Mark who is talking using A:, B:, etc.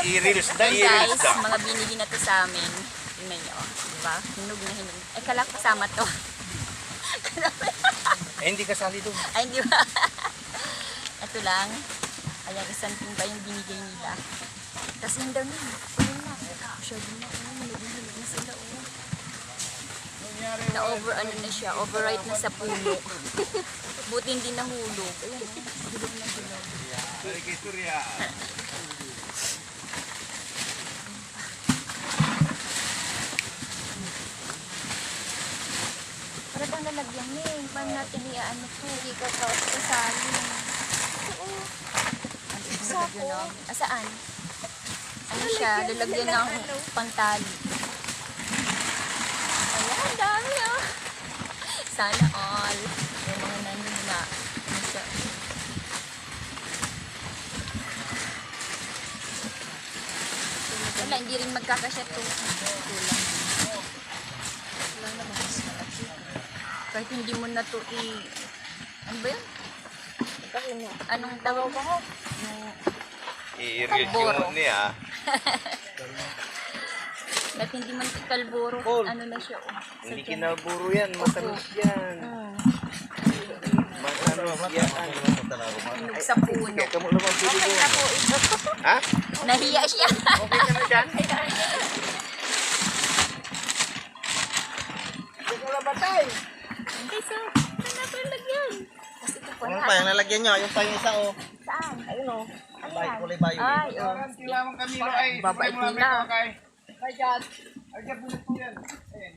A: i-reels na,
B: Ayan
A: i-reels
B: guys,
A: na.
B: mga binili na to sa amin. Tingnan nyo. Diba? Hinog na hinog. Eh, kala ko kasama to.
A: Eh, hindi kasali doon.
B: Ay, hindi ba? Ito lang. Ayan, isang timba yung binigay nila. Tapos yun daw na. Ayun na. Masyado na. Hinog na sila. Na-over ano na siya. Overripe na sa puno. Buti hindi nahulog. Ayan. Hilog na hilog. Para bang lalagyan niya eh. Paano natin i-ano to? Hindi ka kasali. Oo. Sako. Saan? Ano siya? Lalagyan ng pantali. Ayan, dami oh. Sana all. Yung mga nandun na. Ano siya? Wala, hindi rin magkakasya to. Kulang. Kulang naman. Kahit hindi mo na to ano ba yun? Anong tawag ko?
A: I-reels
B: Kalboro.
A: yung niya.
B: Kahit hindi man kalboro,
A: Paul.
B: ano na siya. Oh,
A: Hindi
B: sa tiyan.
A: kinaburo yan, matamis yan. Matamis yan.
B: Hinog sa puno.
A: Kaya kamo naman pili
B: Okay
A: doon.
B: na po ito.
A: Ha?
B: Nahiya siya.
A: Okay ka na dyan?
B: Hindi sa, saan natin lagyan? Kasi ito po
C: Ano pa yung lalagyan nyo? Yung pa yung isa oh.
B: Saan?
C: Ayun oh.
B: Ayan.
C: Kulay bayo.
B: Ay, oh.
D: Kailangan kami ay
B: Babait nila.
D: Ay, dyan. Ay, dyan, bulit po yan. Ayan,